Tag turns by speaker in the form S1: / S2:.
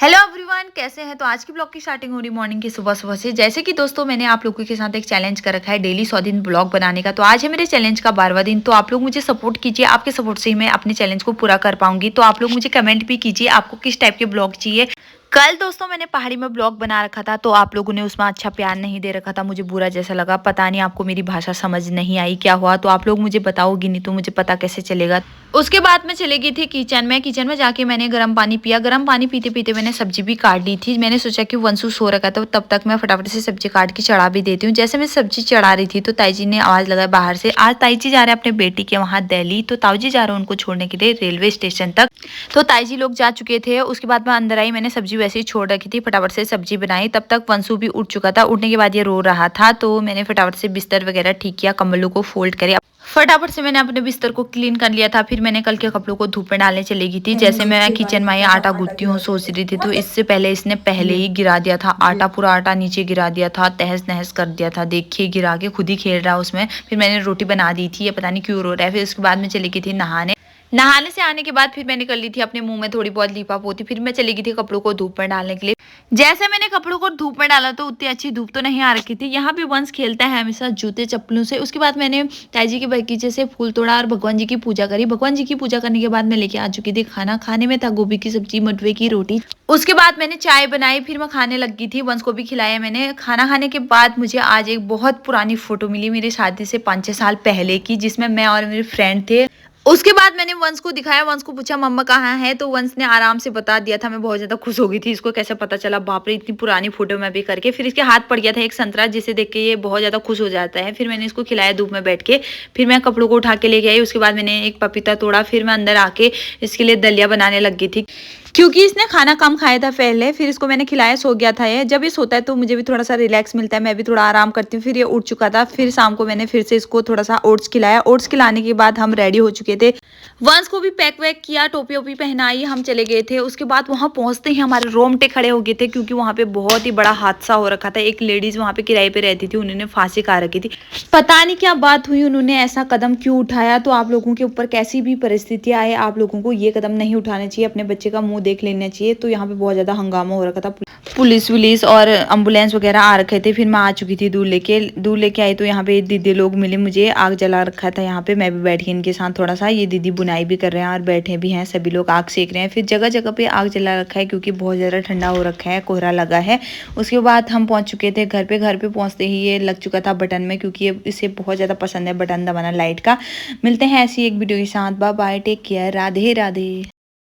S1: Hello everyone, कैसे हैं। तो आज की ब्लॉग की स्टार्टिंग हो रही मॉर्निंग की सुबह सुबह से। जैसे कि दोस्तों मैंने आप लोगों के साथ एक चैलेंज कर रखा है डेली 100 दिन ब्लॉग बनाने का। तो आज है मेरे चैलेंज का 12वां दिन। तो आप लोग मुझे सपोर्ट कीजिए, आपके सपोर्ट से ही मैं अपने चैलेंज को पूरा कर पाऊंगी। तो आप लोग मुझे कमेंट भी कीजिए आपको किस टाइप के ब्लॉग चाहिए। कल दोस्तों मैंने पहाड़ी में ब्लॉग बना रखा था, तो आप लोगों ने उसमें अच्छा प्यार नहीं दे रखा था, मुझे बुरा जैसा लगा। पता नहीं आपको मेरी भाषा समझ नहीं आई, क्या हुआ तो आप लोग मुझे बताओगी, नहीं तो मुझे पता कैसे चलेगा। उसके बाद मैं चली गई थी किचन में जाके मैंने गर्म पानी पिया। गर्म पानी पीते पीते मैंने सब्जी भी काट ली थी। मैंने सोचा कि वंशु सो रखा था, तब तक मैं फटाफट से सब्जी काट के चढ़ा भी देती हूँ। जैसे मैं सब्जी चढ़ा रही थी तो ताई जी ने आवाज लगाई बाहर से, आज ताई जी जा रहे हैं अपने बेटी के वहां दिल्ली। तो ताऊ जी जा रहे हैं उनको छोड़ने के लिए रेलवे स्टेशन तक। तो ताई जी लोग जा चुके थे। उसके बाद मैं अंदर आई, मैंने सब्जी वैसे ही छोड़ रखी थी, फटाफट से सब्जी बनाई। तब तक वंशु भी उठ चुका था। उठने के बाद ये रो रहा था, तो मैंने फटाफट से बिस्तर वगैरह ठीक किया, कम्बलों को फोल्ड करे। फटाफट से मैंने अपने बिस्तर को क्लीन कर लिया था। फिर मैंने कल के कपड़ों को धूप में डालने चली गई थी। जैसे मैं किचन में आटा गूंथती हूँ सोच रही थी, तो इससे पहले इसने पहले ही गिरा दिया था आटा, पूरा आटा नीचे गिरा दिया था, तहस नहस कर दिया था। देखिए गिरा के खुद ही खेल रहा है उसमें। फिर मैंने रोटी बना दी थी, ये पता नहीं क्यों रो रहा है। फिर उसके बाद मैं चली गई थी नहाने से आने के बाद फिर मैंने कर ली थी अपने मुंह में थोड़ी बहुत लीपा पोती। फिर मैं चली गई थी कपड़ों को धूप में डालने के लिए। जैसे मैंने कपड़ों को धूप में डाला तो उतनी अच्छी धूप तो नहीं आ रखी थी। यहाँ पे वंश खेलता है हमेशा जूते चप्पलों से। उसके बाद मैंने ताईजी के बगीचे से फूल तोड़ा और भगवान जी की पूजा करी। भगवान जी की पूजा करने के बाद मैं लेके आ चुकी थी खाना। खाने में था गोभी की सब्जी, मटवे की रोटी। उसके बाद मैंने चाय बनाई, फिर मैं खाने लग गई थी। वंश को भी खिलाया मैंने। खाना खाने के बाद मुझे आज एक बहुत पुरानी फोटो मिली मेरी शादी से 5-6 साल पहले की, जिसमें मैं और मेरे फ्रेंड थे। उसके बाद मैंने वंश को दिखाया, वंश को पूछा मम्मा कहाँ है, तो वंश ने आराम से बता दिया था। मैं बहुत ज्यादा खुश हो गई थी, इसको कैसे पता चला, बाप रे इतनी पुरानी फोटो में भी करके। फिर इसके हाथ पड़ गया था एक संतरा, जिसे देख के ये बहुत ज्यादा खुश हो जाता है। फिर मैंने इसको खिलाया धूप में बैठ के। फिर मैं कपड़ों को उठा के लेके आई। उसके बाद मैंने एक पपीता तोड़ा। फिर मैं अंदर आके इसके लिए दलिया बनाने लग गई थी, क्योंकि इसने खाना कम खाया था पहले। फिर इसको मैंने खिलाया, सो गया था ये। जब ये सोता है तो मुझे भी थोड़ा सा रिलैक्स मिलता है, मैं भी थोड़ा आराम करती हूँ। फिर ये उठ चुका था। फिर शाम को मैंने फिर से इसको थोड़ा सा ओट्स खिलाया। ओट्स खिलाने के बाद हम रेडी हो चुके थे। वंश को भी पैक वैक किया, टोपी ओपी पहनाई, हम चले गए थे। उसके बाद वहां पहुंचते ही हमारे रोंगटे खड़े हो गए थे, क्योंकि वहां पे बहुत ही बड़ा हादसा हो रखा था। एक लेडीज वहां पे किराए पे रहती थी, उन्होंने फांसी खा रखी थी। पता नहीं क्या बात हुई, उन्होंने ऐसा कदम क्यों उठाया। तो आप लोगों के ऊपर कैसी भी परिस्थितियां आए, आप लोगों को ये कदम नहीं उठाना चाहिए, अपने बच्चे का मुंह देख लेना चाहिए। तो यहाँ पे बहुत ज्यादा हंगामा हो रखा था, पुलिस वुलिस और एम्बुलेंस वगैरह आ रखे थे। फिर मैं आ चुकी थी दूर लेके आई। तो यहाँ पे दीदी लोग मिले मुझे, आग जला रखा था यहाँ पे। मैं भी बैठ गई इनके साथ थोड़ा सा। ये दीदी बुनाई भी कर रहे हैं और बैठे भी हैं, सभी लोग आग सेक रहे हैं। फिर जगह जगह पे आग जला रखा है, क्योंकि बहुत ज़्यादा ठंडा हो रखा है, कोहरा लगा है। उसके बाद हम पहुंच चुके थे घर पे। घर पे पहुंचते ही ये लग चुका था बटन में, क्योंकि ये इसे बहुत ज़्यादा पसंद है बटन दबाना लाइट का। मिलते हैं ऐसी एक वीडियो के साथ। Bye bye, take care, Radhe Radhe.